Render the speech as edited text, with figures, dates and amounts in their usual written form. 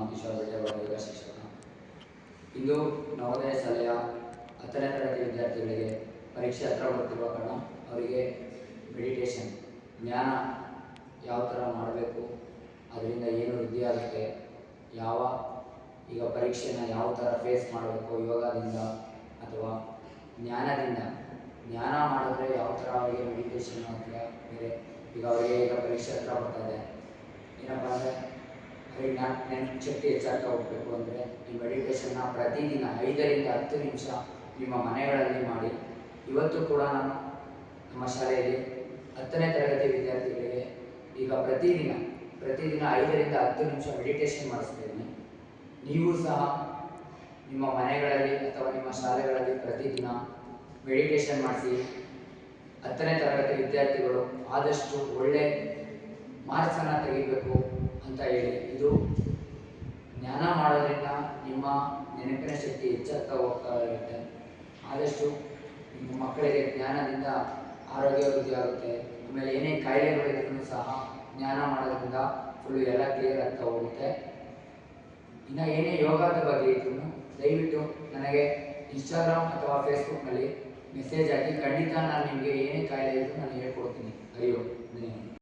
ಕಿಶೋರ್ ಬೆಟ್ಟೆಗೌಡ ಯೋಗ ಶಿಕ್ಷಕ. ಇಂದು ನವೋದಯ ಶಾಲೆಯ 10ನೇ ತರಗತಿ ವಿದ್ಯಾರ್ಥಿಗಳಿಗೆ ಪರೀಕ್ಷೆ ಹತ್ರ ಬರ್ತಿರುವ ಕಾರಣ ಅವರಿಗೆ ಮೆಡಿಟೇಷನ್ ಜ್ಞಾನ ಯಾವ ಥರ ಮಾಡಬೇಕು, ಅದರಿಂದ ಏನು ವೃದ್ಧಿ ಆಗುತ್ತೆ, ಈಗ ಪರೀಕ್ಷೆನ ಯಾವ ಥರ ಫೇಸ್ ಮಾಡಬೇಕು ಯೋಗದಿಂದ ಅಥವಾ ಜ್ಞಾನದಿಂದ, ಜ್ಞಾನ ಮಾಡಿದ್ರೆ ಯಾವ ಥರ ಅವರಿಗೆ ಮೆಡಿಟೇಷನ್ ಅಥವಾ ಬೇರೆ ಈಗ ಪರೀಕ್ಷೆ ಹತ್ರ ಬರ್ತಾ ಇದೆ, ಏನಪ್ಪ ಅಂದರೆ ಅವ್ರಿಗೆ ನೆನಪು ಶಕ್ತಿ ಹೆಚ್ಚಾಗ್ತಾ ಹೋಗಬೇಕು ಅಂದರೆ ಈ ಮೆಡಿಟೇಷನ್ನ ಪ್ರತಿದಿನ 5 ರಿಂದ 10 ನಿಮಿಷ ನಿಮ್ಮ ಮನೆಗಳಲ್ಲಿ ಮಾಡಿ. ಇವತ್ತು ಕೂಡ ನಾನು ನಮ್ಮ ಶಾಲೆಯಲ್ಲಿ 10ನೇ ತರಗತಿ ವಿದ್ಯಾರ್ಥಿಗಳಿಗೆ ಈಗ ಪ್ರತಿದಿನ 5 ರಿಂದ 10 ನಿಮಿಷ ಮೆಡಿಟೇಷನ್ ಮಾಡಿಸ್ತಾ ಇದ್ದೀನಿ. ನೀವು ಸಹ ನಿಮ್ಮ ಮನೆಗಳಲ್ಲಿ ಅಥವಾ ನಿಮ್ಮ ಶಾಲೆಗಳಲ್ಲಿ ಪ್ರತಿದಿನ ಮೆಡಿಟೇಷನ್ ಮಾಡಿಸಿ. 10ನೇ ತರಗತಿ ವಿದ್ಯಾರ್ಥಿಗಳು ಆದಷ್ಟು ಒಳ್ಳೆ ಮಾರ್ಕ್ಸನ್ನು ತೆಗಿಬೇಕು ಅಂತ ಹೇಳಿ. ಇದು ಜ್ಞಾನ ಮಾಡೋದ್ರಿಂದ ನಿಮ್ಮ ನೆನಪಿನ ಶಕ್ತಿ ಹೆಚ್ಚಾಗ್ತಾ ಹೋಗ್ತಾ ಇರುತ್ತೆ. ಆದಷ್ಟು ನಿಮ್ಮ ಮಕ್ಕಳಿಗೆ ಜ್ಞಾನದಿಂದ ಆರೋಗ್ಯ ವೃದ್ಧಿ ಆಗುತ್ತೆ. ಆಮೇಲೆ ಏನೇ ಕಾಯಿಲೆಗಳಿದ್ರೂ ಸಹ ಜ್ಞಾನ ಮಾಡೋದ್ರಿಂದ ಫುಲ್ಲು ಎಲ್ಲ ಕ್ಲಿಯರ್ ಆಗ್ತಾ ಹೋಗುತ್ತೆ. ಇನ್ನು ಏನೇ ಯೋಗದ ಬಗ್ಗೆ ಇದ್ರೂ ದಯವಿಟ್ಟು ನನಗೆ ಇನ್ಸ್ಟಾಗ್ರಾಮ್ ಅಥವಾ ಫೇಸ್ಬುಕ್ನಲ್ಲಿ ಮೆಸೇಜ್ ಹಾಕಿ. ಖಂಡಿತ ನಾನು ನಿಮಗೆ ಏನೇ ಕಾಯಿಲೆ ಇದ್ರೂ ನಾನು ಹೇಳ್ಕೊಡ್ತೀನಿ. ಅಯ್ಯೋ